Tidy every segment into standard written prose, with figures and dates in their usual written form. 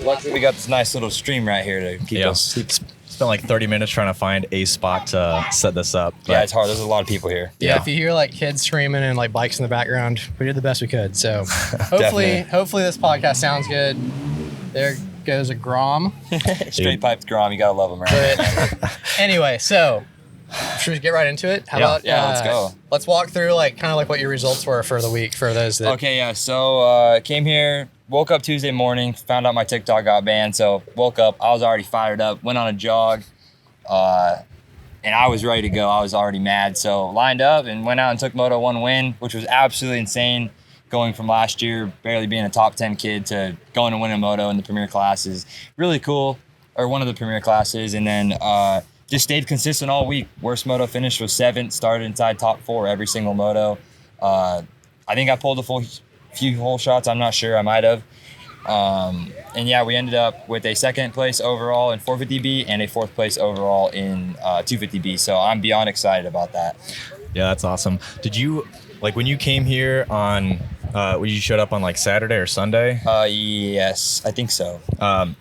Luckily, we got this nice little stream right here to keep us. Spent like 30 minutes trying to find a spot to set this up. Yeah, it's hard. There's a lot of people here. Yeah, if you hear like kids screaming and like bikes in the background, we did the best we could. So hopefully this podcast sounds good. There goes a Grom. Straight piped Grom. You got to love them, right? Anyway, so should we get right into it? How about let's go. Let's walk through like kind of like what your results were for the week for those that. Okay, yeah. So came here, woke up Tuesday morning, found out my TikTok got banned. So woke up, I was already fired up, went on a jog, and I was ready to go. I was already mad. So lined up and went out and took Moto 1 win, which was absolutely insane. Going from last year, barely being a top 10 kid to going and winning Moto in the premier classes. Really cool, or one of the premier classes. And then just stayed consistent all week. Worst Moto finish was 7th, started inside top 4 every single Moto. I think I pulled a few hole shots. I'm not sure. I might have. And yeah, we ended up with a 2nd place overall in 450B and a 4th place overall in 250B. So I'm beyond excited about that. Yeah, that's awesome. Did you, like when you came here on, you showed up on like Saturday or Sunday? Yes, I think so.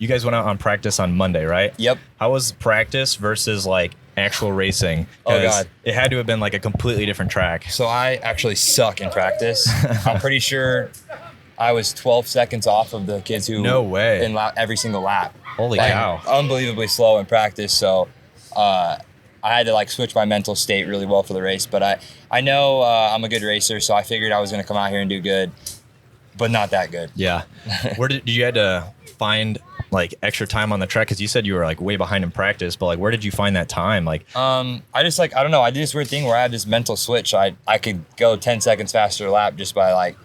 You guys went out on practice on Monday, right? Yep. How was practice versus like actual racing? Oh God. It had to have been like a completely different track. So I actually suck in practice. I'm pretty sure I was 12 seconds off of the kids who No way. in every single lap. Holy cow. Unbelievably slow in practice. So I had to like switch my mental state really well for the race, but I know I'm a good racer, so I figured I was going to come out here and do good, but not that good. Yeah. Where did you had to find like extra time on the track? Cause you said you were like way behind in practice, but like, where did you find that time? Like, I just like, I don't know. I did this weird thing where I had this mental switch. I could go 10 seconds faster a lap just by like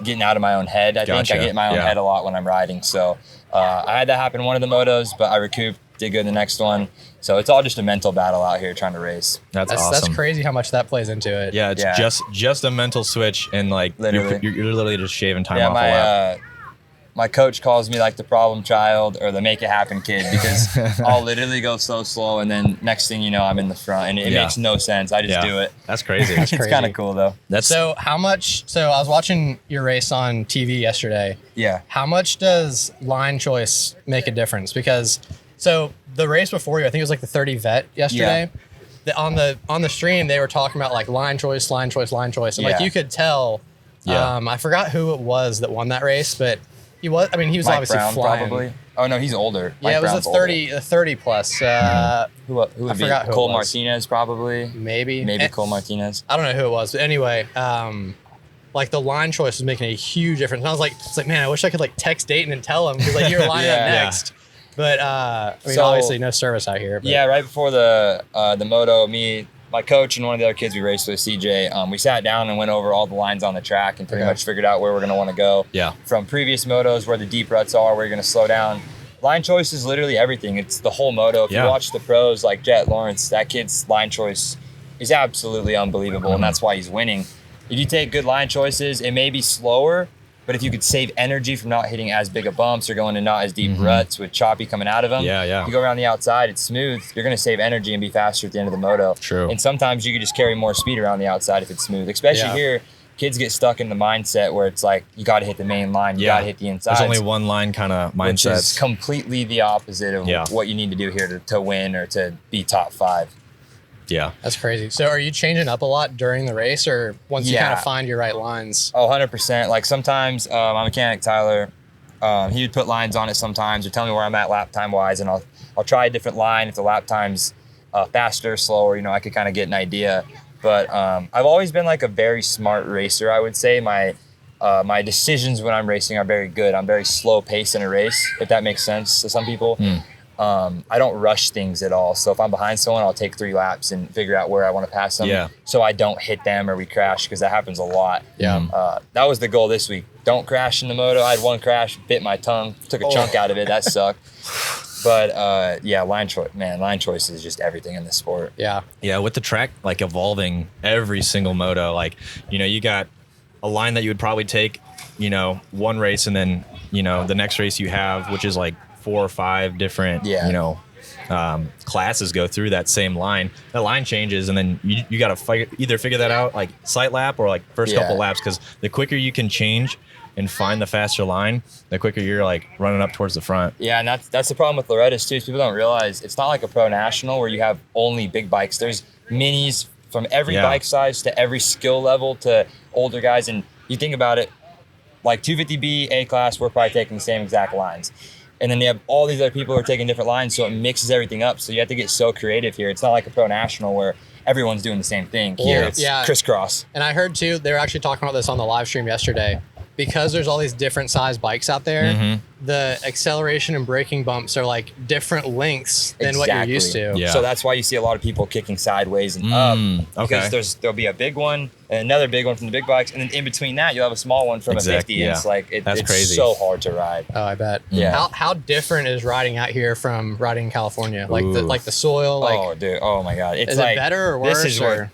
getting out of my own head. I think I get in my own head a lot when I'm riding. So I had that happen in one of the motos, but I recouped, did good in the next one. So it's all just a mental battle out here trying to race. That's awesome. That's crazy how much that plays into it. Yeah, it's just a mental switch, and like literally. You're literally just shaving time off a lap. My coach calls me like the problem child or the make it happen kid because I'll literally go so slow and then next thing you know I'm in the front and it makes no sense. I just do it. That's crazy. It's kind of cool though. So I was watching your race on TV yesterday. Yeah. How much does line choice make a difference? Because so the race before you, I think it was like the 30 vet yesterday. Yeah. On the stream they were talking about like line choice. And like you could tell, I forgot who it was that won that race, but he was Mike obviously Brown, flying. Probably. Oh no, he's older. Yeah, it was a 30 plus. Who would be? Cole Martinez probably. Maybe Cole Martinez. I don't know who it was, but anyway, like the line choice was making a huge difference. And I was like, man, I wish I could like text Dayton and tell him because like you're lining up next. But obviously no service out here. But. Yeah, right before the moto, my coach and one of the other kids we raced with, CJ, we sat down and went over all the lines on the track and pretty much figured out where we're going to want to go. Yeah. From previous motos, where the deep ruts are, where you're going to slow down. Line choice is literally everything. It's the whole moto. If you watch the pros like Jet Lawrence, that kid's line choice is absolutely unbelievable, and that's why he's winning. If you take good line choices, it may be slower, but if you could save energy from not hitting as big of bumps or going to not as deep ruts with choppy coming out of them, you go around the outside, it's smooth, you're going to save energy and be faster at the end of the moto. True. And sometimes you could just carry more speed around the outside if it's smooth, especially here. Kids get stuck in the mindset where it's like, you got to hit the main line, you got to hit the inside. There's only one line kind of mindset. Which is completely the opposite of what you need to do here to win or to be top 5. Yeah. That's crazy. So are you changing up a lot during the race or once you kind of find your right lines? Oh, 100%. Like sometimes my mechanic, Tyler, he would put lines on it sometimes or tell me where I'm at lap time wise, and I'll try a different line. If the lap time's faster, slower, I could kind of get an idea. But I've always been like a very smart racer, I would say. My decisions when I'm racing are very good. I'm very slow pace in a race, if that makes sense to some people. I don't rush things at all. So if I'm behind someone, I'll take 3 laps and figure out where I want to pass them so I don't hit them or we crash, because that happens a lot. That was the goal this week. Don't crash in the moto. I had one crash, bit my tongue, took a chunk out of it. That sucked. But line choice is just everything in this sport. Yeah, with the track like evolving every single moto, like, you got a line that you would probably take, one race and then, the next race you have, which is like 4 or 5 different, classes go through that same line. That line changes, and then you got to either figure that out like sight lap or like first couple laps, because the quicker you can change and find the faster line, the quicker you're like running up towards the front. Yeah, and that's the problem with Loretta's too. Is people don't realize it's not like a pro national where you have only big bikes. There's minis from every bike size to every skill level to older guys. And you think about it, like 250B, A class, we're probably taking the same exact lines. And then you have all these other people who are taking different lines, so it mixes everything up. So you have to get so creative here. It's not like a pro national where everyone's doing the same thing. Here it's crisscross. And I heard too, they were actually talking about this on the live stream yesterday. Because there's all these different size bikes out there, the acceleration and braking bumps are like different lengths than what you're used to. Yeah. So that's why you see a lot of people kicking sideways and up. Because there'll be a big one and another big one from the big bikes. And then in between that, you'll have a small one from a 50. Yeah. It's like, it's crazy. So hard to ride. Oh, I bet. Yeah. How different is riding out here from riding in California? Like the soil? Like, oh, dude. Oh, my God. It's is like, it better or worse? This is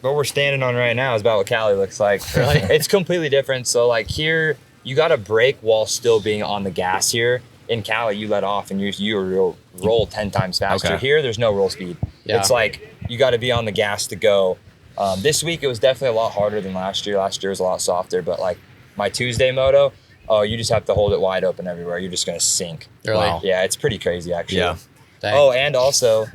what we're standing on right now is about what Cali looks like. Really? It's completely different. So like here, you got to brake while still being on the gas here. In Cali, you let off and you roll 10 times faster. Here, there's no roll speed. Yeah. It's like you got to be on the gas to go. This week, it was definitely a lot harder than last year. Last year was a lot softer, but like my Tuesday moto, you just have to hold it wide open everywhere. You're just going to sink. Wow. Yeah, it's pretty crazy actually. Yeah. Dang. Oh, and also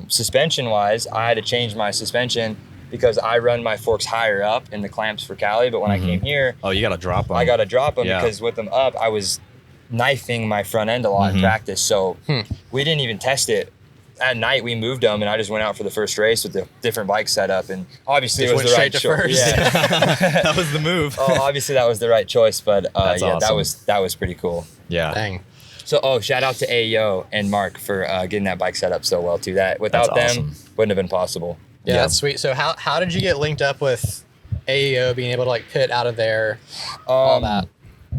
suspension-wise, I had to change my suspension because I run my forks higher up in the clamps for Cali, but when I came here, you got to drop them. I got to drop them because with them up, I was knifing my front end a lot in practice. So we didn't even test it. At night, we moved them, and I just went out for the first race with the different bike setup, and obviously Just it was went the right straight to choice. first. Yeah. That was the move. Obviously that was the right choice, but Awesome. that was pretty cool. Yeah. Dang. So shout out to AEO and Mark for getting that bike set up so well too. That without That's them awesome. wouldn't have been possible. Yeah, that's sweet. So how did you get linked up with AEO being able to like pit out of there, all that?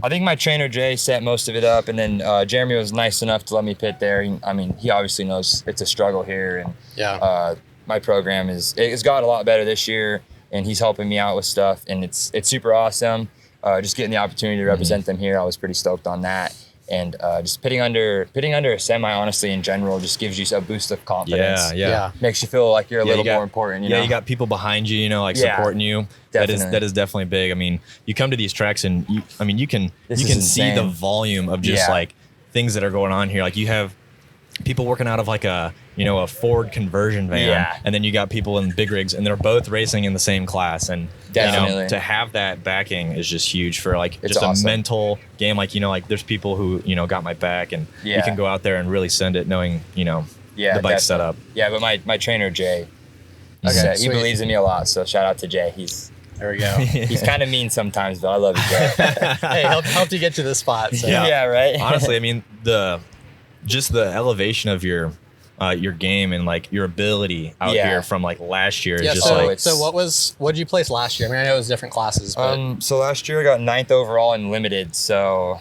I think my trainer Jay set most of it up, and then Jeremy was nice enough to let me pit there. He obviously knows it's a struggle here, and my program it's got a lot better this year, and he's helping me out with stuff, and it's super awesome. Just getting the opportunity to represent them here, I was pretty stoked on that. And just pitting under a semi, honestly, in general, just gives you a boost of confidence. Yeah. Makes you feel like you're a little more important. You know? You got people behind you, supporting you. Definitely. That is definitely big. I mean, you come to these tracks and you can see the volume of just like things that are going on here. Like you have people working out of like a Ford conversion van, and then you got people in big rigs, and they're both racing in the same class. And to have that backing is just huge for like it's just awesome. a mental game. Like there's people who got my back, and you can go out there and really send it, knowing the bike's set up. Yeah, but my trainer Jay, he Okay, believes in me a lot. So shout out to Jay. There we go. He's kind of mean sometimes, but I love you, Jay. Hey, helped you get to this spot. So. Yeah, right. Honestly, I mean the elevation of your game and like your ability out here from like last year is just so what did you place last year? I mean, I know it was different classes, but so last year I got 9th overall in limited. So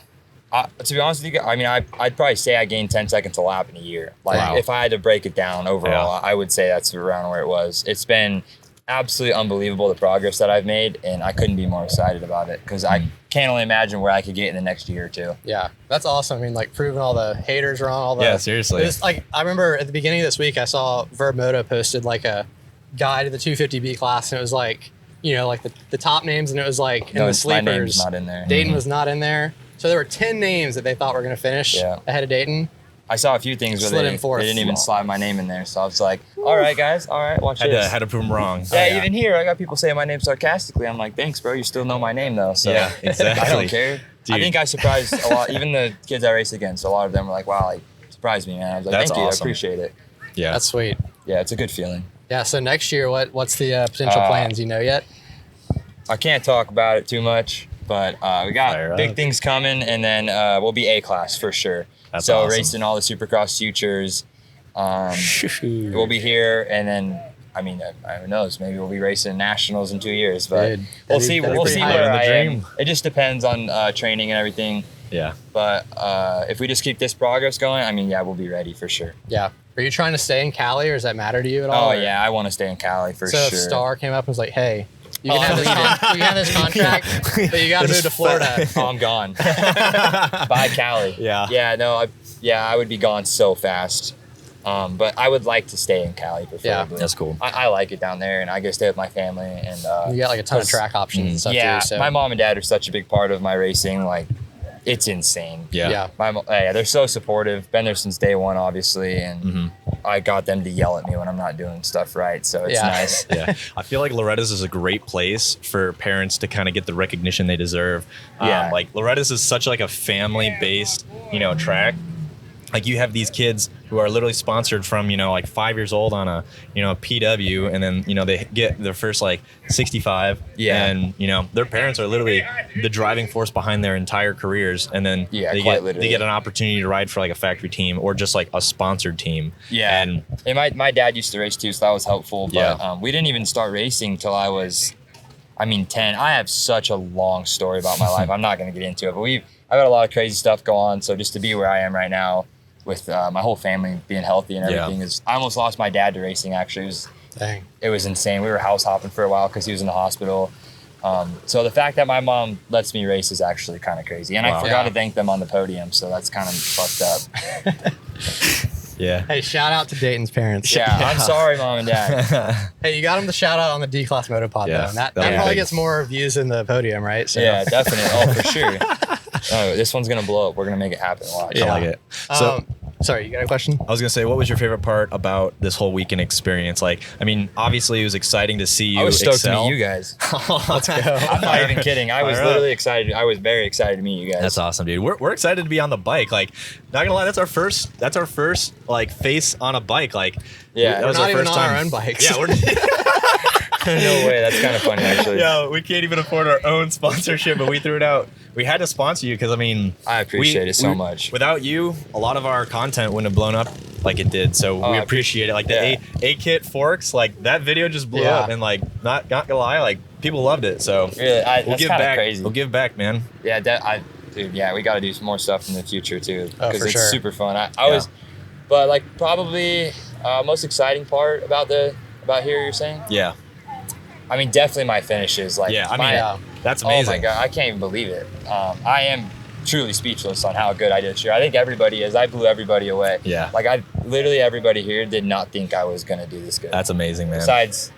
to be honest with you, I mean, I'd probably say I gained 10 seconds a lap in a year. Like if I had to break it down overall, I would say that's around where it was. It's been absolutely unbelievable, the progress that I've made, and I couldn't be more excited about it because I can't only imagine where I could get in the next year or two. Yeah, that's awesome. I mean, like proving all the haters wrong, all the seriously. It was, like I remember at the beginning of this week, I saw Verb Moto posted like a guide to the 250B class, and it was like like the top names, and it was like in the sleepers. My name's not in there. Dayton was not in there, so there were 10 names that they thought were going to finish ahead of Dayton. I saw a few things where Slid they in fourth. didn't even slide my name in there, so I was like, "All right, guys, all right, watch this." Had to prove them wrong. Yeah, even here, I got people saying my name sarcastically. I'm like, "Thanks, bro. You still know my name, though." So yeah, exactly. I don't care. Dude. I think I surprised a lot. Even the kids I raced against, a lot of them were like, "Wow, like surprised me, man." I was like, That's "Thank you, I awesome. appreciate it." Yeah, That's sweet. Yeah, it's a good feeling. Yeah. So next year, what's the potential plans? You know yet? I can't talk about it too much, but we got big things coming, and then we'll be A class for sure. That's so awesome. racing all the Supercross futures. We'll be here, and then I mean, who knows? Maybe we'll be racing nationals in 2 years, but we'll see. We'll see where I am. It just depends on training and everything. Yeah. But if we just keep this progress going, I mean, we'll be ready for sure. Yeah. Are you trying to stay in Cali, or does that matter to you at all? Oh yeah, I want to stay in Cali for sure. So if Star came up and was like, "Hey, you can have this contract, but you got to move to Florida." Oh, I'm gone. Bye, Cali. Yeah. Yeah. No. I would be gone so fast. But I would like to stay in Cali preferably. That's cool. I like it down there, and I go stay with my family. And You got like a ton of track options and stuff yeah, too. So. my mom and dad are such a big part of my racing. Like, it's insane. Yeah. They're so supportive. Been there since day one, obviously, and I got them to yell at me when I'm not doing stuff right. So it's nice. Yeah, I feel like Loretta's is a great place for parents to kind of get the recognition they deserve. Yeah. Like Loretta's is such like a family-based, track. Like you have these kids who are literally sponsored from, like 5 years old on a, a PW, and then, they get their first like 65. Yeah. And, their parents are literally the driving force behind their entire careers. And then they get an opportunity to ride for like a factory team or just like a sponsored team. Yeah. And my dad used to race too, so that was helpful. But we didn't even start racing till I was, 10. I have such a long story about my life. I'm not going to get into it, but I've got a lot of crazy stuff go on. So just to be where I am right now, with my whole family being healthy and everything, I almost lost my dad to racing. Actually, it was insane. We were house hopping for a while because he was in the hospital. So the fact that my mom lets me race is actually kind of crazy, and I forgot to thank them on the podium, so that's kind of fucked up. Yeah. Hey, shout out to Dayton's parents. Yeah, I'm sorry, mom and dad. Hey, you got him the shout out on the D-Class Motopod though. And that probably gets more views than the podium, right? So. Yeah, definitely. Oh, for sure. Oh, this one's gonna blow up. We're gonna make it happen. Watch. I like it. So. Sorry, you got a question? I was going to say, what was your favorite part about this whole weekend experience? Like, obviously it was exciting to see you. I was stoked excel. to meet you guys. Let's go. I'm not even kidding. I was literally excited. I was very excited to meet you guys. That's awesome, dude. We're excited to be on the bike. Like, not gonna lie, that's our first like face on a bike. Like, yeah, that was not our first even on time. our own bikes. Yeah, we're no way. That's kind of funny, actually. Yeah, we can't even afford our own sponsorship, but we threw it out. We had to sponsor you because I appreciate it so much. Without you, a lot of our content wouldn't have blown up like it did. So we appreciate it. Like the A-Kit forks, like that video just blew up, and like not gonna lie, like people loved it. So really, we'll give back. Crazy. We'll give back, man. Yeah, dude. Yeah, we got to do some more stuff in the future too, because it's super fun. But like probably most exciting part about here, you're saying? Yeah. Definitely my finishes. Like, that's amazing. Oh my god, I can't even believe it. I am truly speechless on how good I did this year. I think everybody is. I blew everybody away. Yeah. Like literally everybody here did not think I was gonna do this good. That's amazing, man. Besides,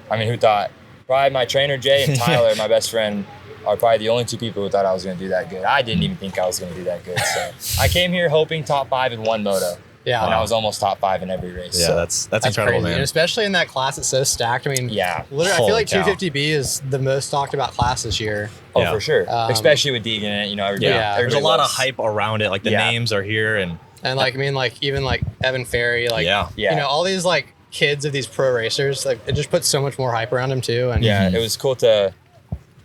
who thought? Probably my trainer Jay and Tyler, my best friend, are probably the only two people who thought I was gonna do that good. I didn't even think I was gonna do that good. So I came here hoping top 5 in one moto. Yeah, and I was almost top 5 in every race. Yeah, so that's incredible, crazy. man. And especially in that class, it's so stacked. Literally, I feel like 250B is the most talked about class this year. Oh, for sure. Especially with Deegan in it, everybody. Yeah, there's a lot of hype around it. Like the names are here, and even Evan Ferry, all these like kids of these pro racers, like it just puts so much more hype around them too. And it was cool to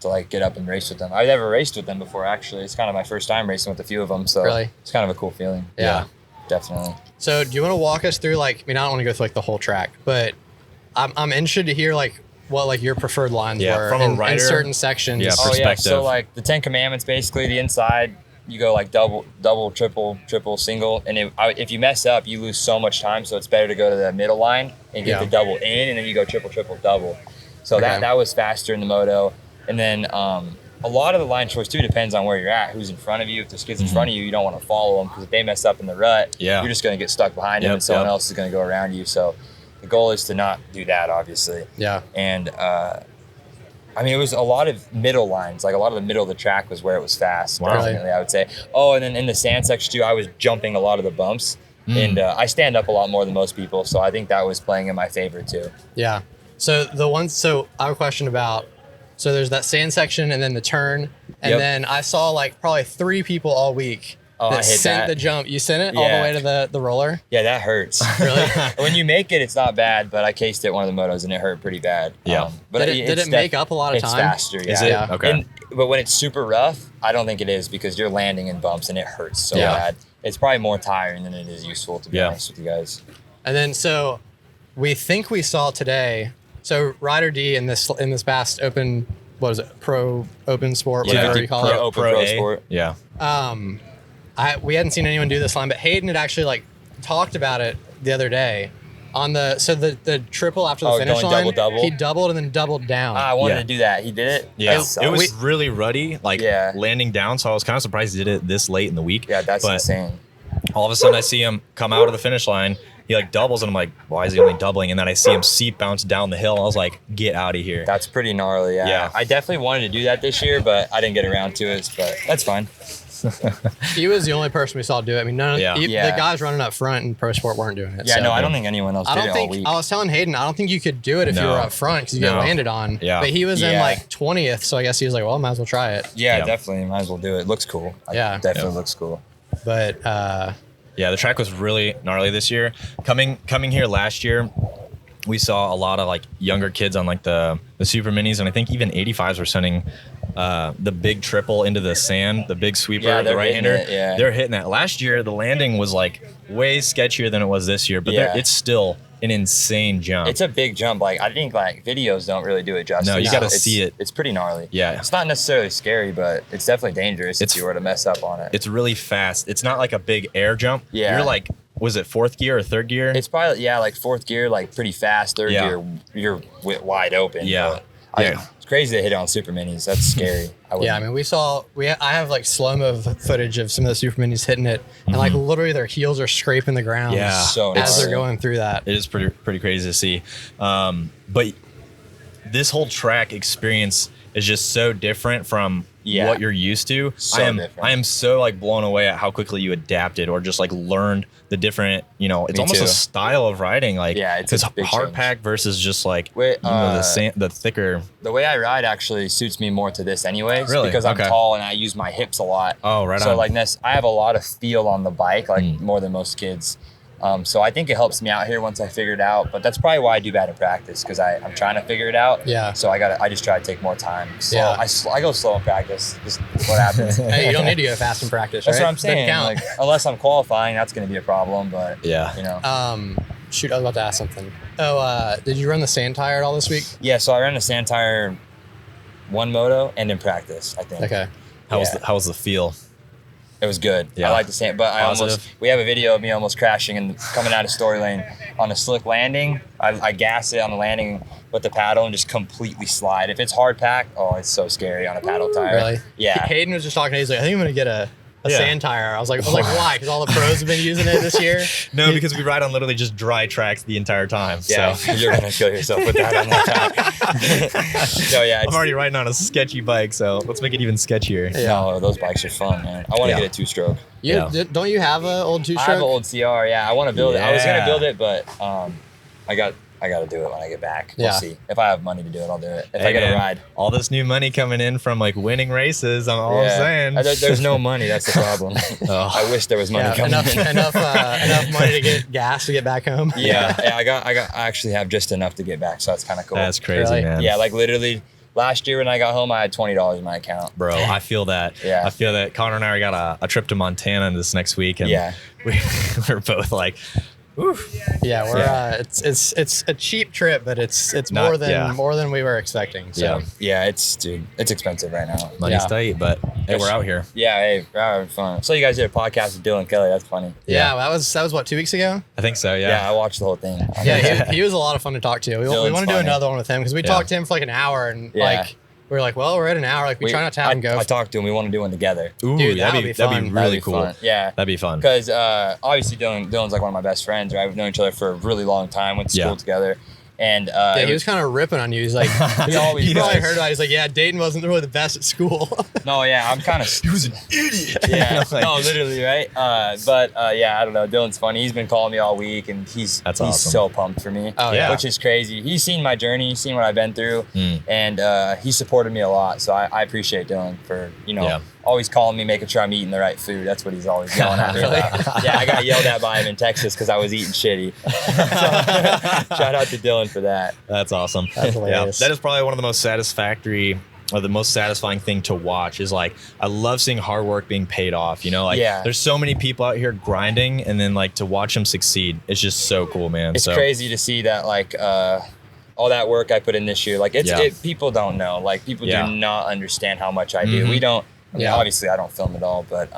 like get up and race with them. I've never raced with them before, actually. It's kind of my first time racing with a few of them, so it's kind of a cool feeling. Yeah. Definitely. So do you want to walk us through I don't want to go through the whole track, but I'm interested to hear what your preferred lines were from a rider, in certain sections. Yeah, perspective. So the 10 Commandments, basically the inside, you go double, triple, single, and if you mess up, you lose so much time. So it's better to go to the middle line and get the double in, and then you go triple, double. So that was faster in the moto, and then a lot of the line choice too depends on where you're at, who's in front of you. If there's kids in front of you, you don't want to follow them, because if they mess up in the rut, you're just going to get stuck behind them, and someone else is going to go around you. So the goal is to not do that, obviously. Yeah. And it was a lot of middle lines. Like a lot of the middle of the track was where it was fast. Wow. Definitely, I would say. Oh, and then in the sand section too, I was jumping a lot of the bumps, and I stand up a lot more than most people. So I think that was playing in my favor too. Yeah. So I have a question about. So there's that sand section and then the turn. And then I saw probably 3 people all week that sent the jump. You sent it all the way to the roller? Yeah, that hurts. Really? When you make it, it's not bad, but I cased it one of the motos and it hurt pretty bad. Yeah. But did it make up a lot of time? It's faster, yeah. Is it? Okay. But when it's super rough, I don't think it is, because you're landing in bumps and it hurts so bad. It's probably more tiring than it is useful, to be honest with you guys. And then so we think we saw today. So Ryder D in this past open, what was it? Pro open sport, whatever you call it. Pro sport. Yeah. We hadn't seen anyone do this line, but Hayden had actually talked about it the other day on the triple after the finish line. Double. He doubled and then doubled down. I wanted to do that. He did it. Yeah. It was really ruddy, landing down. So I was kind of surprised he did it this late in the week. Yeah, that's insane. All of a sudden, I see him come out of the finish line. He like doubles, and I'm like, why is he only doubling? And then I see him seat bounce down the hill. I was like, get out of here. That's pretty gnarly. Yeah. I definitely wanted to do that this year, but I didn't get around to it. But that's fine. He was the only person we saw do it. I mean, the Yeah. guys running up front in Pro Sport weren't doing it. Yeah, so. no, I don't think anyone else did it all week. I was telling Hayden, I don't think you could do it if you were up front because you get landed on. Yeah. But he was in Yeah. like 20th, so I guess he was like, well, might as well try it. Yeah, definitely. Might as well do it. Looks cool. Definitely looks cool. But yeah, the track was really gnarly this year. Coming here last year, we saw a lot of like younger kids on like the super minis, and I think even 85s were sending the big triple into the sand, the big sweeper, the right-hander. They're hitting that. Last year, the landing was like way sketchier than it was this year, but it's still an insane jump. It's a big jump. Like, I think like videos don't really do it justice. No, you got to see it. It's pretty gnarly. Yeah. It's not necessarily scary, but it's definitely dangerous if you were to mess up on it. It's really fast. It's not like a big air jump. Yeah. You're like, was it fourth gear or third gear? It's probably, like fourth gear, like pretty fast. Third gear, you're wide open. Yeah. It's crazy to hit it on super minis. That's scary. I mean, I have like slow-mo footage of some of the super minis hitting it, and like literally their heels are scraping the ground So as they're going through that. It is pretty crazy to see. But this whole track experience is just so different from what you're used to. Different. I am so like blown away at how quickly you adapted or just like learned the different, it's Me almost too. a style of riding. Like, it's a big hard change. pack versus just like the thicker. The way I ride actually suits me more to this anyways. Really? Because I'm Okay. tall and I use my hips a lot. Oh, right So on. like this, I have a lot of feel on the bike, like more than most kids. So I think it helps me out here once I figure it out. But that's probably why I do bad in practice, because I'm trying to figure it out. Yeah. So I just try to take more time. Slow. Yeah. I go slow in practice. Just what happens. Hey, you don't need to go fast in practice, That's right? what I'm saying. Doesn't count. Like, unless I'm qualifying, that's going to be a problem. But Yeah. Shoot, I was about to ask something. Did you run the sand tire at all this week? Yeah. So I ran a sand tire, one moto, and in practice, I think. Okay. How was the feel? It was good. Yeah. I like the sand, but Positive. we have a video of me almost crashing and coming out of story lane on a slick landing. I gas it on the landing with the paddle and just completely slide. If it's hard pack, it's so scary on a paddle tire. Really? Yeah. Hayden was just talking. He's like, I think I'm gonna get a sand tire. I was like, why? Because all the pros have been using it this year. No, because we ride on literally just dry tracks the entire time. Yeah, So you're gonna kill yourself with that on that tire. So yeah, I'm already riding on a sketchy bike, so let's make it even sketchier. No, those bikes are fun, man. I want to get a two-stroke. Don't you have an old two-stroke? I have an old CR. Yeah, I want to build it. I was gonna Yeah. build it, but I got to do it when I get back. We'll see. If I have money to do it, I'll do it. If I get a ride. All this new money coming in from like winning races, all I'm saying. There's no money. That's the problem. I wish there was money coming in. enough money to get gas to get back home. Yeah, I actually have just enough to get back, so that's kind of cool. That's crazy, Really? man. Yeah, like literally last year when I got home, I had $20 in my account. Bro, I feel that. Yeah. I feel that. Connor and I got a trip to Montana this next week, and we're both like, Yeah, it's a cheap trip, but it's more than we were expecting. So Yeah, it's expensive right now. money's tight, but hey, we're out here. Yeah, hey, we're having fun. So you guys did a podcast with Dylan Kelly. That's funny. yeah, that was what, 2 weeks ago? I think so. Yeah, I watched the whole thing. Yeah, he was a lot of fun to talk to. We Dylan's want to do funny. another one with him because we talked to him for like an hour, and like we were like, well, we're at an hour. Like we try not to have him go. I talked to him. We want to do one together. Ooh, Dude, that'd be fun. really cool. Fun. Yeah, That'd be fun. because obviously Dylan's like one of my best friends. Right, we've known each other for a really long time. Went to school together, and Yeah, he was kind of ripping on you. He's like, he always you probably does. heard about it. He's like, yeah, Dayton wasn't really the best at school. No, yeah, I'm kind of. He was an idiot. Yeah, Like- no, literally, right? But yeah, I don't know. Dylan's funny. He's been calling me all week, and he's awesome. so pumped for me. Oh, yeah. Which is crazy. He's seen my journey. He's seen what I've been through, and he supported me a lot. So I appreciate Dylan for always calling me, making sure I'm eating the right food. That's what he's always yelling at me about. Yeah, I got yelled at by him in Texas because I was eating shitty. So, shout out to Dylan for that. That's awesome. That's hilarious. That is probably one of the most satisfactory or the most satisfying thing to watch is like, I love seeing hard work being paid off, there's so many people out here grinding, and then like to watch them succeed. It's just so cool, man. It's crazy to see that, like, all that work I put in this year. Like, people don't know. Like, people do not understand how much I do. We don't. I mean, obviously, I don't film at all, but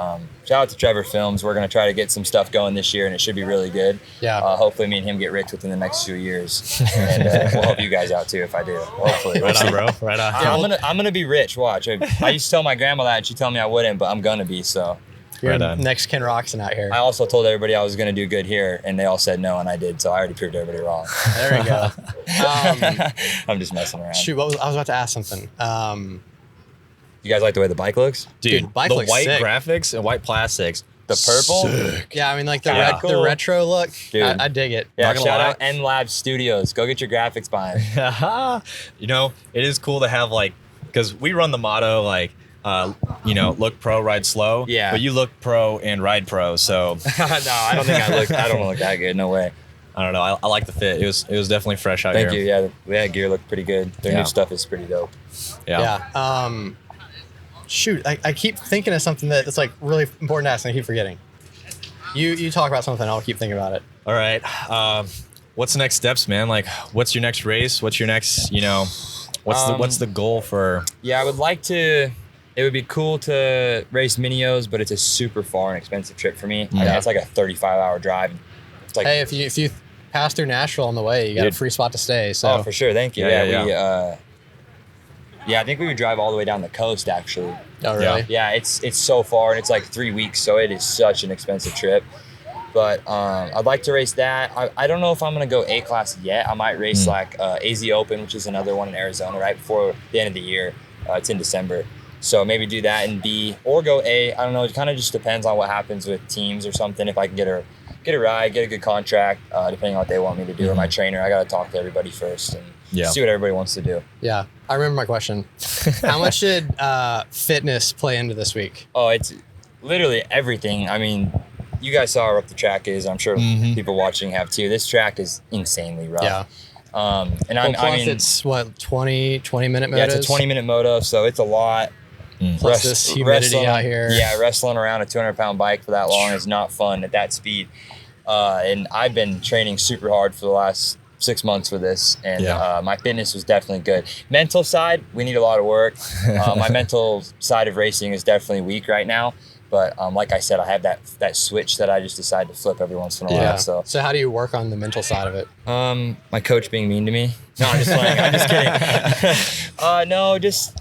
shout out to Trevor Films. We're going to try to get some stuff going this year, and it should be really good. Yeah. Hopefully, me and him get rich within the next few years, and we'll help you guys out too if I do. Hopefully, Right on, bro. Right on. I'm gonna be rich. Watch. I used to tell my grandma that, and she told me I wouldn't, but I'm gonna be. So You're Right on. next Ken Roxon out here. I also told everybody I was going to do good here, and they all said no, and I did. So I already proved everybody wrong. There we go. I'm just messing around. Shoot, I was about to ask something. You guys like the way the bike looks? Dude, bike the looks white sick. graphics and white plastics. The purple? Sick. Yeah, I mean, like the Yeah. the Cool. retro look. Dude. I dig it. Yeah, Not gonna shout lie. out N Lab Studios. Go get your graphics behind. You know, it is cool to have like, because we run the motto like, you know, look pro, ride slow. Yeah. But you look pro and ride pro, so No, I don't think I don't look that good. No way. I don't know. I like the fit. It was definitely fresh out Thank here. you. Yeah, that gear looked pretty good. Their Yeah. new stuff is pretty dope. Yeah. Shoot, I keep thinking of something that's like really important to ask, and I keep forgetting. You talk about something, I'll keep thinking about it. All right. What's the next steps, man? Like, what's your next race? What's your next, you know, what's the goal for? Yeah, I would like to. It would be cool to race Minios, but it's a super far and expensive trip for me. Yeah. It's like a 35-hour drive. It's like, Hey, if you pass through Nashville on the way, you got a Dude. free spot to stay. So oh, for sure. Thank you. Yeah. Yeah, I think we would drive all the way down the coast, actually. Oh, really? Yeah, it's so far, and it's like 3 weeks, so it is such an expensive trip. But I'd like to race that. I don't know if I'm going to go A-Class yet. I might race like AZ Open, which is another one in Arizona right before the end of the year. It's in December. So maybe do that in B or go A. I don't know. It kind of just depends on what happens with teams or something. If I can get a ride, get a good contract, depending on what they want me to do. Or my trainer, I got to talk to everybody first and see what everybody wants to do. Yeah, I remember my question. How much did fitness play into this week? Oh, it's literally everything. I mean, you guys saw how rough the track is. I'm sure people watching have too. This track is insanely rough. Yeah. And Well, I mean, it's what 20 minute motos. yeah, it's a 20-minute moto, so it's a lot. Plus this humidity out here. Yeah, wrestling around a 200-pound bike for that long is not fun at that speed. And I've been training super hard for the last 6 months for this, and my fitness was definitely good. Mental side, we need a lot of work. My mental side of racing is definitely weak right now. But like I said, I have that switch that I just decide to flip every once in a while. So how do you work on the mental side of it? my coach being mean to me. No, I'm just playing. I'm just kidding. No, just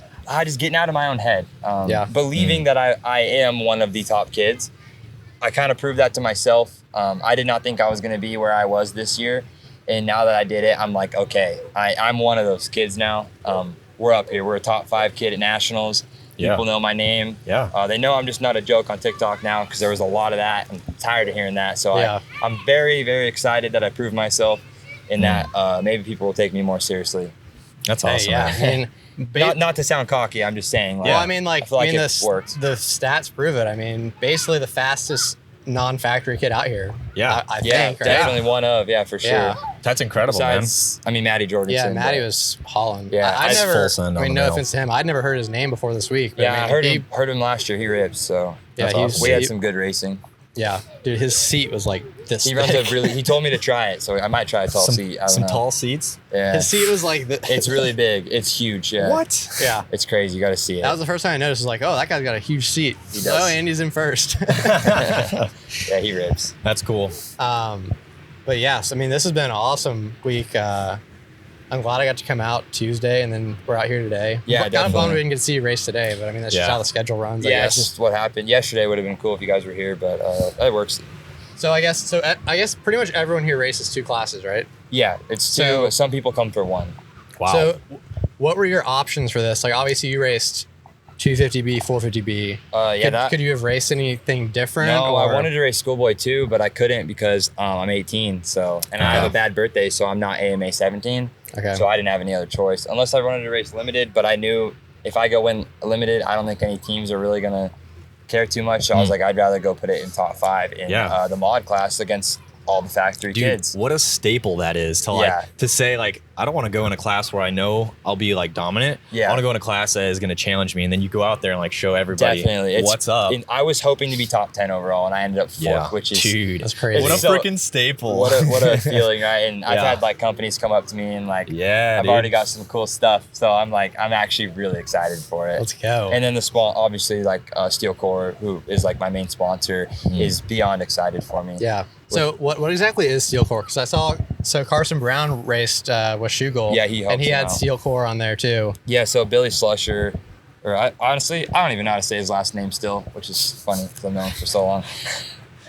getting out of my own head. Believing that I am one of the top kids. I kind of proved that to myself. I did not think I was going to be where I was this year. And now that I did it, I'm like, okay, I'm one of those kids now. We're up here. We're a top 5 kid at nationals. People know my name. Yeah. They know I'm just not a joke on TikTok now because there was a lot of that. I'm tired of hearing that. So I'm very, very excited that I proved myself and that maybe people will take me more seriously. That's awesome. I mean, Not to sound cocky, I'm just saying. Like, well, I mean, like, I feel like it the worked. the stats prove it. I mean, basically the fastest non-factory kid out here. Yeah. I Yeah, think. Right? definitely one of, for sure. Yeah. That's incredible, Besides, I mean, Matty Jordan. Yeah, Matty was hauling. Yeah, I that's never. full send I on mean, the no nail. offense to him, I'd never heard his name before this week. But Yeah, I I mean, heard him last year. He rips, so Yeah, That's he we had some good racing. Yeah, dude, his seat was like this. He runs big. a really. He told me to try it, so I might try a tall seat. I don't Some know. tall seats. Yeah, His seat was like it's really big. It's huge. Yeah. What? Yeah, It's crazy. You got to see it. that was the first time I noticed. I was like, oh, that guy's got a huge seat. He does. Oh, Andy's in first. Yeah, he rips. That's cool. But yes, I mean, this has been an awesome week. I'm glad I got to come out Tuesday, and then we're out here today. Yeah, Kind of bummed definitely. we didn't get to see you race today, but I mean, that's just Yeah. how the schedule runs. I Yeah, guess. it's just what happened. Yesterday would have been cool if you guys were here, but it works. So I guess pretty much everyone here races 2 classes, right? Yeah, it's 2. So- Some people come for 1. Wow. So what were your options for this? Like, obviously you raced 250B, 450B. Could you have raced anything different? No, I or- wanted to race Schoolboy too, but I couldn't because I'm 18. So, and I have a bad birthday, so I'm not AMA 17. Okay. So I didn't have any other choice unless I wanted to race limited. But I knew if I go win limited, I don't think any teams are really gonna care too much. So I was like, I'd rather go put it in top 5 in the mod class against all the factory Dude, kids. what a staple that is to to say like I don't want to go in a class where I know I'll be like dominant. Yeah. I want to go in a class that is going to challenge me, and then you go out there and like show everybody Definitely. what's up. And I was hoping to be top 10 overall, and I ended up 4th, which is dude, That's crazy. What a So- freaking staple. what a feeling, right? And I've Yeah. had like companies come up to me and like, yeah, I've dude. already got some cool stuff. So I'm actually really excited for it. Let's go. And then the obviously like Steel Core, who is like my main sponsor, is beyond excited for me. Yeah. So what exactly is Steel Core? Because I saw Carson Brown raced with Shoe Goal. Yeah, he helped and he him had out. Steel Core on there too. Yeah, so Billy Slusher, Or honestly, I don't even know how to say his last name still, which is funny because I've known him for so long.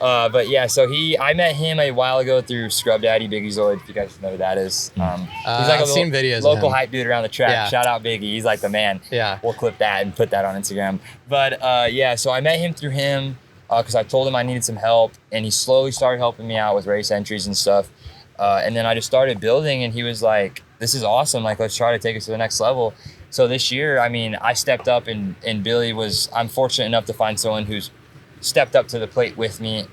But yeah, so I met him a while ago through Scrub Daddy Biggie Zoid, if you guys know who that is. He's like I've seen videos of local him. hype dude around the track. Yeah. Shout out Biggie, he's like the man. Yeah. We'll clip that and put that on Instagram. But yeah, so I met him through him because I told him I needed some help, and he slowly started helping me out with race entries and stuff. And then I just started building, and he was like, this is awesome, like let's try to take us to the next level. So this year, I mean, I stepped up, and Billy I'm fortunate enough to find someone who's stepped up to the plate with me.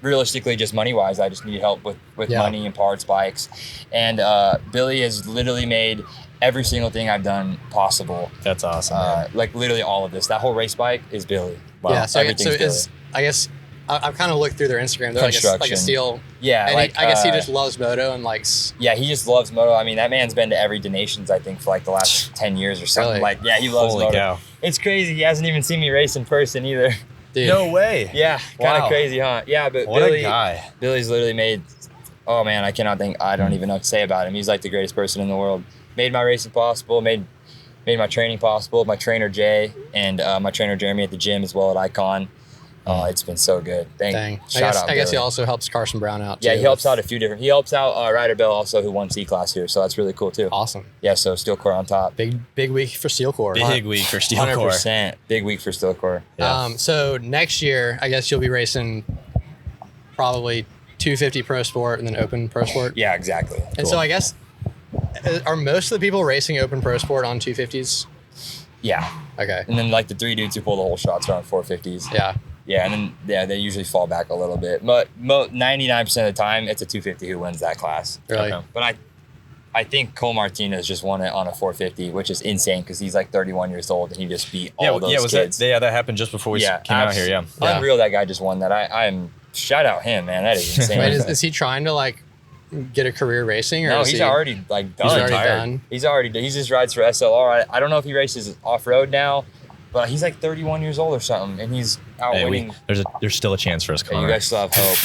Realistically, just money-wise, I just need help with money and parts, bikes. And Billy has literally made every single thing I've done possible. That's awesome, man. Like literally all of this. That whole race bike is Billy. Wow. Yeah, so Everything's Billy. I guess I've kind of looked through their Instagram. They're like a steel. Yeah, and like, I guess he just loves moto and likes. Yeah, he just loves moto. I mean, that man's been to every Donations, I think, for like the last 10 years or something. Really? Like, yeah, he loves Holy moto. cow. It's crazy. He hasn't even seen me race in person either. Dude. No way. Yeah, kind of Wow. crazy, huh? Yeah, but What a guy. Billy's literally made. Oh man, I don't even know what to say about him. He's like the greatest person in the world. Made my racing possible. Made my training possible. My trainer Jay and my trainer Jeremy at the gym as well at Icon. Oh, it's been so good. Dang. Shout out I guess he Billy. also helps Carson Brown out. Yeah, too. he helps out a few different. He helps out Ryder Bell also, who won C class here. So that's really cool too. Awesome. Yeah, so Steel Core on top. Big week for Steel Core. Big week for Steel Core. 100%. Big week for Steel Core. Yeah. So next year, I guess you'll be racing probably 250 Pro Sport and then Open Pro Sport. Yeah, exactly. And so I guess are most of the people racing Open Pro Sport on 250s? Yeah. Okay. And then like the 3 dudes who pull the whole shots are on 450s. Yeah. Yeah, and then they usually fall back a little bit. But 99% of the time, it's a 250 who wins that class. Really? Okay. But I think Cole Martinez just won it on a 450, which is insane because he's like 31 years old and he just beat all those kids. That happened just before we came out here, yeah. Unreal that guy just won that. I'm shout out him, man. That is insane. Wait, is he trying to like get a career racing? Or No, is he's he, already like done. He's already done? He just rides for SLR. I don't know if he races off-road now, but he's like 31 years old or something, and he's out winning. There's still a chance for us, Connor. You guys still have hope.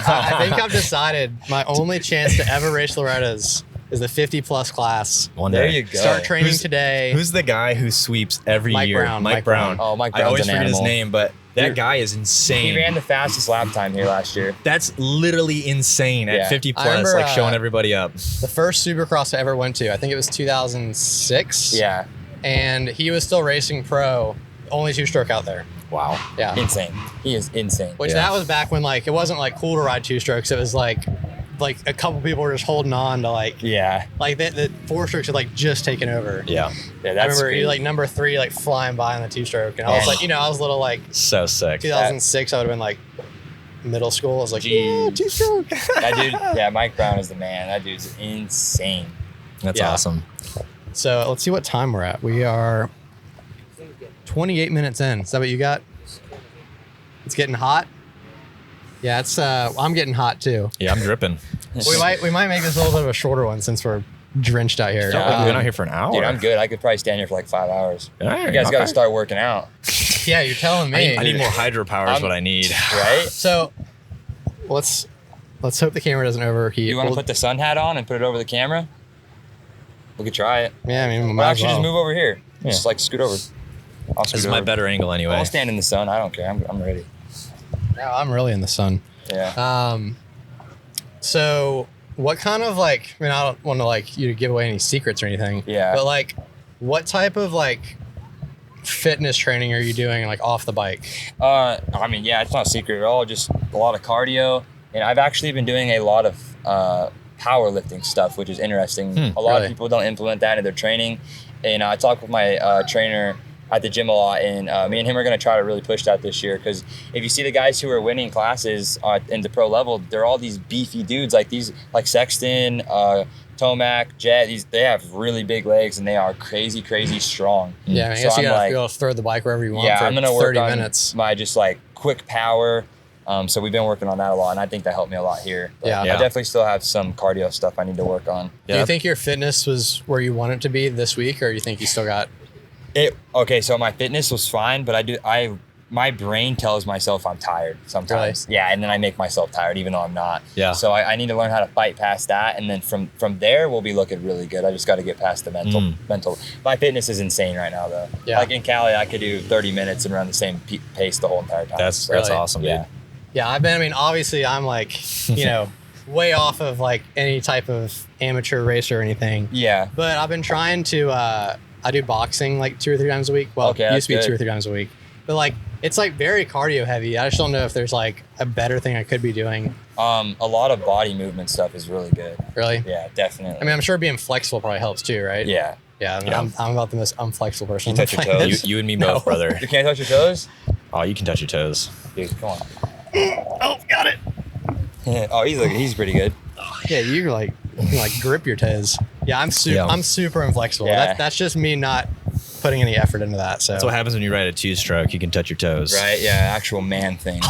I think I've decided my only chance to ever race Loretta's is the 50 plus class. One day. There you go. Start training today. Who's the guy who sweeps every Mike year? Brown. Mike Brown. Oh, Mike I Brown's always an forget animal. his name, but that guy is insane. He ran the fastest lap time here last year. That's literally insane Yeah. at 50 I plus, remember, like showing everybody up. The first Supercross I ever went to, I think it was 2006. Yeah, And he was still racing pro, only 2-stroke out there. Wow. Yeah. insane. He is insane. Which Yeah. that was back when like it wasn't like cool to ride 2-strokes. It was like a couple people were just holding on to like Yeah, the 4-strokes had like just taken over. Yeah. yeah. I That's remember crazy. he like number 3 like flying by on the 2-stroke, and I was like, I was little like So sick. 2006. I would have been like middle school. I was like, Jeez. 2-stroke. That dude. Yeah, Mike Brown is the man. That dude's insane. That's Yeah. awesome. So let's see what time we're at. We are 28 minutes in. Is that what you got? It's getting hot. Yeah, it's. I'm getting hot too. Yeah, I'm dripping. We might make this a little bit of a shorter one since we're drenched out here. We've been out here for an hour. Dude, I'm good. I could probably stand here for like 5 hours. All right, You guys got to okay. start working out, Yeah, you're telling me. I need more hydropower is what I need. right? So let's hope the camera doesn't overheat. You want to We'll- put the sun hat on and put it over the camera? We could try it. Yeah, I mean, we Or might as actually, well. just move over here. Just Yeah. like scoot over. I'll scoot This is over. my better angle anyway. I'll stand in the sun. I don't care. I'm ready. No, I'm really in the sun. Yeah. So what kind of like? I mean, I don't want to like you to give away any secrets or anything. Yeah. But like, what type of like fitness training are you doing like off the bike? I mean, yeah, it's not a secret at all. Just a lot of cardio, and I've actually been doing a lot of powerlifting stuff, which is interesting. A lot really? of people don't implement that in their training, and I talk with my trainer at the gym a lot, and me and him are going to try to really push that this year, because if you see the guys who are winning classes in the pro level, they're all these beefy dudes like Sexton, Tomac, Jet. They have really big legs and they are crazy strong. Yeah, I, mean, I So guess you I'm gotta like- be able to throw the bike wherever you want Yeah, for I'm gonna work 30 on minutes. my just like quick power. So we've been working on that a lot, and I think that helped me a lot here. But Yeah. I definitely still have some cardio stuff I need to work on. Do you think your fitness was where you want it to be this week, or you think you still got? Okay, so my fitness was fine, but I my brain tells myself I'm tired sometimes. Yeah, and then I make myself tired even though I'm not. Yeah. So I need to learn how to fight past that, and then from there we'll be looking really good. I just got to get past the mental. My fitness is insane right now though. Yeah. Like in Cali, I could do 30 minutes and run the same pace the whole entire time. That's Really? awesome, dude. Yeah. Yeah, I mean, obviously I'm like, you know, way off of like any type of amateur racer or anything. Yeah. But I've been trying to, I do boxing like 2 or 3 times a week. Well, Okay, it used to be that's 2 or good. 3 times a week. But like, it's like very cardio heavy. I just don't know if there's like a better thing I could be doing. A lot of body movement stuff is really good. Really? Yeah, definitely. I mean, I'm sure being flexible probably helps too, right? yeah. Yeah, I mean, Yeah. I'm about the most unflexible person. You on touch the your planet. toes? You and me No. both, brother. You can't touch your toes? Oh, you can touch your toes. Dude, come on. Oh, got it. Oh, he's pretty good. Yeah, you can like grip your toes. Yeah, I'm Yeah. I'm super inflexible. Yeah. That's just me not putting any effort into that. So That's what happens when you ride a 2-stroke. You can touch your toes. Right? Yeah, actual man thing.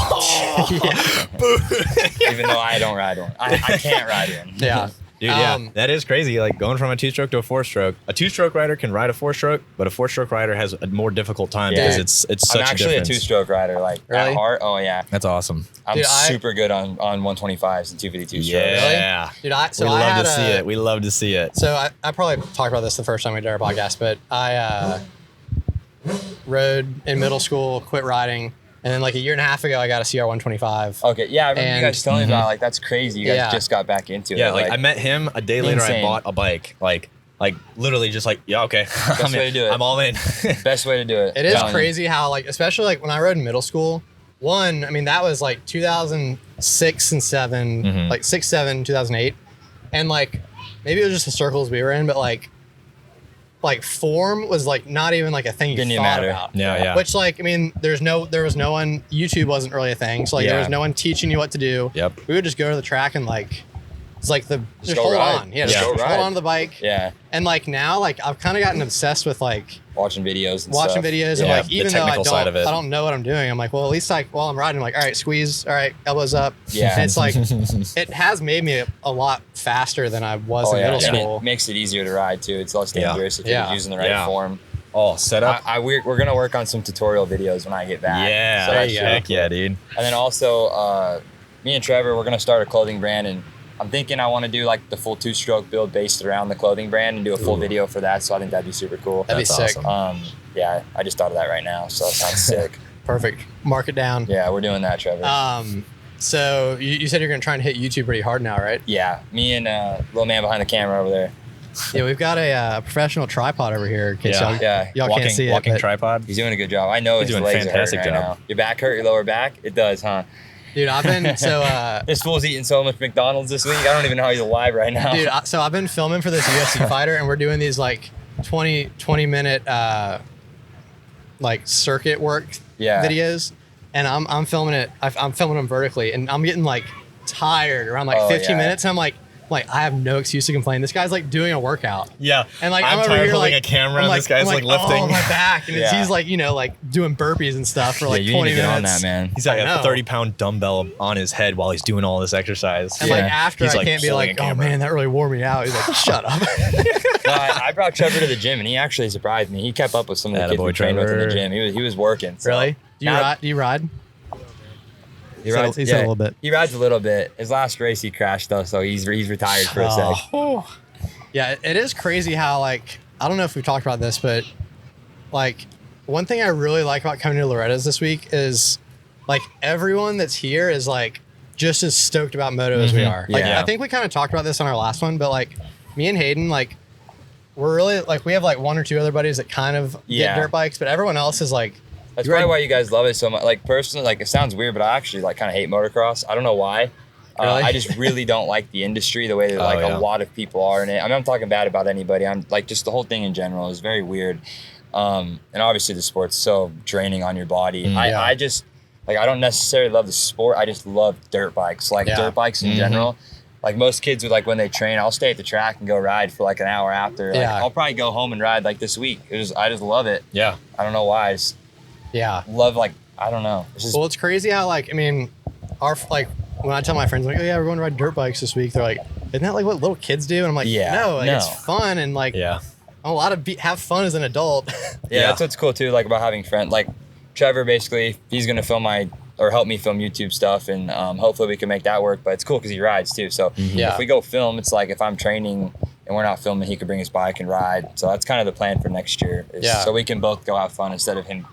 Even though I don't ride one. I can't ride one. yeah. Dude, yeah, Um, that is crazy. Like going from a 2-stroke to a 4-stroke. A 2-stroke rider can ride a 4-stroke, but a 4-stroke rider has a more difficult time Yeah. because it's such I'm actually a a difference. 2-stroke rider. Like Really? at heart, oh yeah. That's awesome. I'm Dude, super good on 125s and 252 strokes. Yeah. Dude, I we I love had to see a- it. We love to see it. So I probably talked about this the first time we did our podcast, but I rode in middle school, quit riding, and then like a year and a half ago, I got a CR 125. Okay, yeah, I remember And- you guys telling me about like that's crazy. You guys Yeah. just got back into it. Yeah, like I met him a day later. I insane. bought a bike. Like literally just like, yeah, okay. Best way to do it. I'm all in. best way to do it. It is Telling you. crazy how like, especially like when I rode in middle school, I mean, that was like 2006 and 7, Mhm. like 6, 7, 2008. And like, maybe it was just the circles we were in, but like form was like not even like a thing you Didn't even thought matter. about. Yeah, yeah. Which like, I mean, there was no one, YouTube wasn't really a thing. So like there Yeah. was no one teaching you what to do. Yep. We would just go to the track and like, it's like just go hold ride. on. Yeah, Just just go hold ride. on to the bike. Yeah, And like now, like I've kind of gotten obsessed with like watching videos and watching stuff. videos and Yeah, like the even though I technical side of it. don't know what I'm doing, I'm like, well, at least like while I'm riding, I'm like, all right, squeeze, all right, elbows up. Yeah. And it's like it has made me a lot faster than I was Oh in yeah, middle and school. it makes it easier to ride too. It's less Yeah. dangerous if Yeah. you're using the right Yeah. form. Oh, set up. We're gonna work on some tutorial videos when I get back. Yeah. So There that's you really go. Heck yeah, dude. And then also, me and Trevor, we're gonna start a clothing brand, and I'm thinking I want to do like the full 2-stroke build based around the clothing brand and do a full Ooh. video for that. So I think that'd be super cool. That'd be That's sick. awesome. Yeah, I just thought of that right now, so that sounds sick. Perfect. Mark it down. Yeah, we're doing that, Trevor. So you said you're gonna try and hit YouTube pretty hard now, right? Yeah, me and little man behind the camera over there. Yeah, we've got a professional tripod over here. In case Yeah. y'all, Yeah. y'all can't see it. Walking but- tripod. He's doing a good job. I know He's his doing a legs are fantastic hurting right job. now. Your back hurt? Your lower back? It does, huh? Dude, I've been This fool's eating so much McDonald's this week. I don't even know how he's alive right now. dude. So I've been filming for this UFC fighter, and we're doing these like 20 minute like circuit work Yeah. videos, and I'm filming it. I'm filming them vertically, and I'm getting like tired around like Oh, 15 yeah. minutes. And I'm like I have no excuse to complain. This guy's like doing a workout. Yeah. And like I'm over tired here, holding like a camera I'm and this guy's I'm like lifting. oh, my back, and Yeah. he's like like doing burpees and stuff for like yeah, you 20 need to get minutes. on that, man. He's got I a know. 30-pound dumbbell on his head while he's doing all this exercise. And Yeah. like after He's, I like, can't be holding like, a oh camera. man, that really wore me out. He's like, shut up. No, I brought Trevor to the gym, and he actually surprised me. He kept up with some of the kids Attaboy, we trained with in the Trevor. gym. He was working. So. Really? Do you Now- ride? Do you ride? He said- rides, he said a little bit. He rides a little bit. His last race he crashed though, so he's retired for a sec. Oh. Yeah, it is crazy how like I don't know if we've talked about this, but like one thing I really like about coming to Loretta's this week is like everyone that's here is like just as stoked about moto as we are. Like Yeah. I think we kind of talked about this on our last one, but like me and Hayden, like we're really like we have like 1 or 2 other buddies that kind of Yeah. get dirt bikes, but everyone else is like That's You probably ride- why you guys love it so much. Like personally, like it sounds weird, but I actually like kind of hate motocross. I don't know why. Really? I just really don't like the industry the way that like yeah. a lot of people are in it. I mean, I'm talking bad about anybody. I'm like just the whole thing in general is very weird. And obviously the sport's so draining on your body. Yeah. I just like I don't necessarily love the sport. I just love dirt bikes, like Yeah. dirt bikes in general. Like most kids would like when they train, I'll stay at the track and go ride for like an hour after. Like, Yeah. I'll probably go home and ride like this week. I just love it. Yeah. I don't know why. I just yeah. love like I don't know. It's just Well, it's crazy how like I mean, our like when I tell my friends like, oh yeah, we're going to ride dirt bikes this week, they're like, isn't that like what little kids do? And I'm like, Yeah, no, like, it's no. fun and like Yeah. I'm allowed to have fun as an adult. yeah, Yeah. that's what's cool too, like about having friends. Like Trevor, basically, he's going to help me film YouTube stuff, and hopefully we can make that work. But it's cool because he rides too. So if we go film, it's like if I'm training and we're not filming, he could bring his bike and ride. So that's kind of the plan for next year. So we can both go have fun instead of him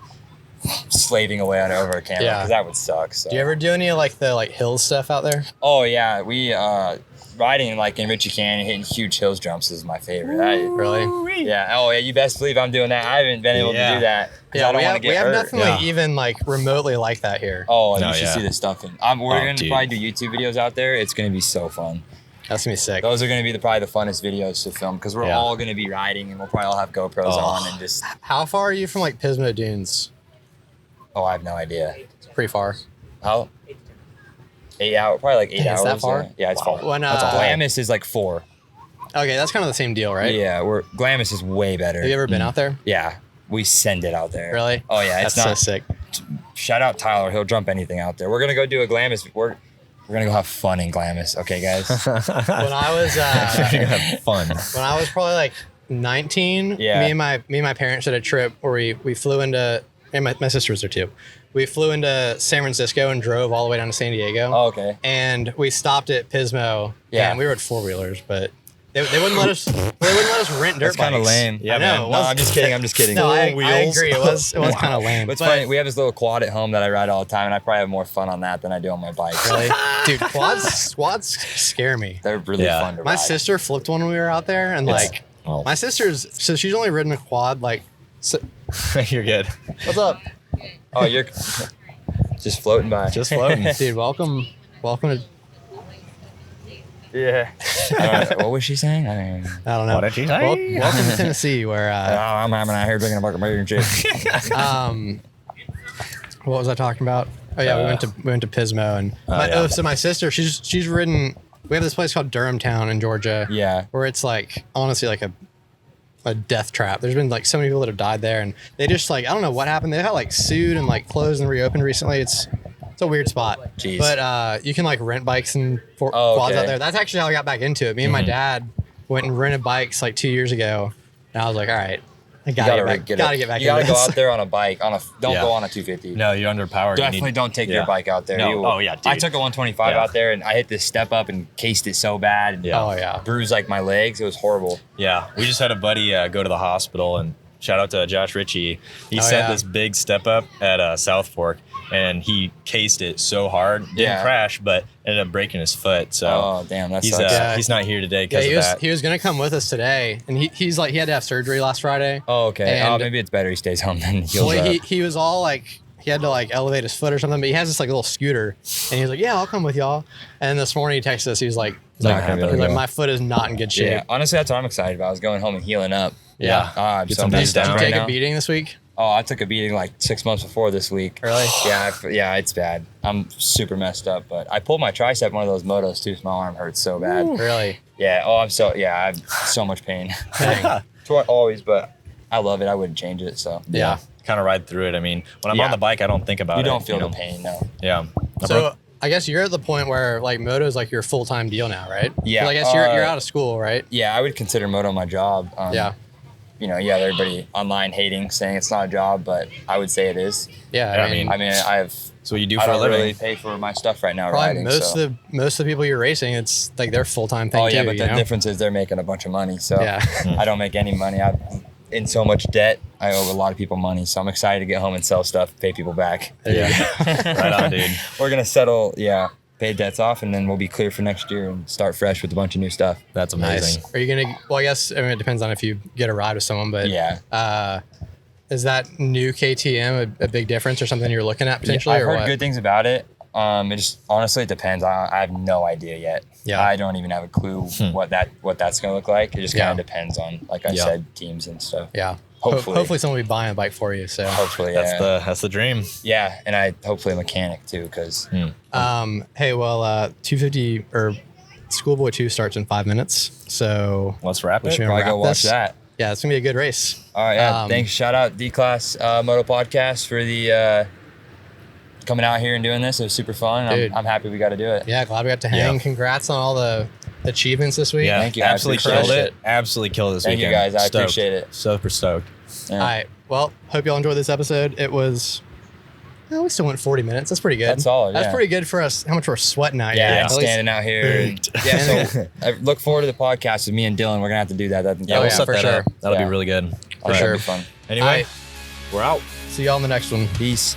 slaving away on over a camera, because that would suck. So. Do you ever do any of the hills stuff out there? Oh yeah, we riding like in Ritchie Canyon, hitting huge hills jumps is my favorite. Really? Yeah. Oh yeah, you best believe I'm doing that. I haven't been able to do that. Yeah, I don't want to get hurt. We have nothing even remotely like that here. Oh, you should see this stuff. We're gonna probably do YouTube videos out there. It's gonna be so fun. That's gonna be sick. Those are gonna be probably the funnest videos to film, because we're all gonna be riding, and we'll probably all have GoPros on and just. How far are you from Pismo Dunes? Oh, I have no idea. It's pretty far. How? 8 hours, probably like 8 hours. Is that far? Yeah, it's far. When, Glamis is like 4. Okay, that's kind of the same deal, right? Yeah, Glamis is way better. Have you ever been out there? Yeah, we send it out there. Really? Oh yeah, that's so sick. Shout out Tyler, he'll jump anything out there. We're gonna go do a Glamis. We're gonna go have fun in Glamis, okay, guys? When I was You're gonna have fun. When I was probably 19, me and my parents did a trip where we flew into, and my sister was there too. We flew into San Francisco and drove all the way down to San Diego. Oh, okay. And we stopped at Pismo. Yeah. And we were at 4-wheelers, but they wouldn't let us. They wouldn't let us rent dirt bikes. That's kind of lame. Yeah, I know. No, I'm just kidding. No, I agree. It was kind of lame. But it's funny. We have this little quad at home that I ride all the time, and I probably have more fun on that than I do on my bike. Really? Dude, quads scare me. They're really fun to ride. My sister flipped one when we were out there, and my sister's, so she's only ridden a quad You're good. What's up? Oh, you're just floating by. Just floating. Dude, welcome to. Yeah. What was she saying? I don't know. What did she say? Welcome to Tennessee, where I'm having out here drinking a bucket of beer and shit. What was I talking about? Oh yeah, we went to Pismo, and so my sister, she's ridden. We have this place called Durham Town in Georgia. Yeah. Where it's honestly a death trap. There's been so many people that have died there, and they just I don't know what happened. They got sued and closed and reopened recently. It's a weird spot. Jeez. But you can rent bikes and quads out there. That's actually how I got back into it. Me and my dad went and rented bikes 2 years ago, and I was like, all right, I gotta get back. You gotta go out there on a bike. Don't go on a 250. No, you're underpowered. Definitely don't take your bike out there. No. Dude. I took a 125 out there, and I hit this step up and cased it so bad. And Oh yeah. Bruised my legs. It was horrible. Yeah, we just had a buddy go to the hospital, and shout out to Josh Ritchie. He set this big step up at South Fork, and he cased it so hard, didn't crash, but ended up breaking his foot. So damn, that he's sucks. he's not here today because of that. He was gonna come with us today, and he had to have surgery last Friday. Oh, okay. And maybe it's better he stays home than heals up. He was all he had to elevate his foot or something, but he has this little scooter, and he was like, yeah, I'll come with y'all. And this morning he texted us, he was like, my foot is not in good shape. Yeah, honestly, that's what I'm excited about. I was going home and healing up. Yeah. Get some days down. Did you take a beating this week? Oh, I took a beating 6 months before this week. Really? Yeah, it's bad. I'm super messed up, but I pulled my tricep one of those motos too, so my arm hurts so bad. Ooh. Really? Yeah. Oh, I have so much pain. Always, but I love it. I wouldn't change it. So yeah. Kind of ride through it. I mean, when I'm on the bike, I don't think about it. You don't feel the pain, no. Yeah. So I guess you're at the point where Moto is your full-time deal now, right? Yeah. I guess you're out of school, right? Yeah, I would consider Moto my job. Everybody online hating, saying it's not a job, but I would say it is. Yeah, I have. So what you do I for a don't living? really pay for my stuff right now. Probably riding, most of the people you're racing, it's their full-time thing. Oh yeah, too, but the difference is they're making a bunch of money. So I don't make any money. I'm in so much debt. I owe a lot of people money. So I'm excited to get home and sell stuff, pay people back. Yeah, right on, dude. We're gonna settle. Yeah. Pay debts off, and then we'll be clear for next year and start fresh with a bunch of new stuff. That's amazing. Nice. Are you gonna? Well, I guess it depends on if you get a ride with someone, but is that new KTM a big difference or something you're looking at potentially? I've or heard what? good things about it. It just honestly it depends. I have no idea yet. Yeah. I don't even have a clue what that's gonna look like. It just kind of depends on, like I said, teams and stuff. Yeah. Hopefully someone will be buying a bike for you. So hopefully, that's the dream. Yeah, and hopefully a mechanic too, because. Hey, well, 250 or Schoolboy 2 starts in 5 minutes, so let's wrap it. Probably go watch that. Yeah, it's gonna be a good race. All right, yeah. Thanks. Shout out D-Class Moto Podcast for the coming out here and doing this. It was super fun. I'm happy we got to do it. Yeah, glad we got to hang. Yeah. Congrats on all the achievements this week. Yeah, thank you. Absolutely killed it. Absolutely killed this weekend. Thank you guys. I appreciate it. Super stoked. Yeah. All right. Well, hope y'all enjoyed this episode. It was Oh, we still went 40 minutes. That's pretty good. That's solid, That's yeah. pretty good for us. How much we're sweating out Yeah, here. and standing out here. Yeah, so I look forward to the podcast with me and Dylan. We're gonna have to do that. Yeah, we'll set for that sure. up. That'll Yeah. be really good. For sure. Be fun. Anyway, we're out. See y'all in the next one. Peace.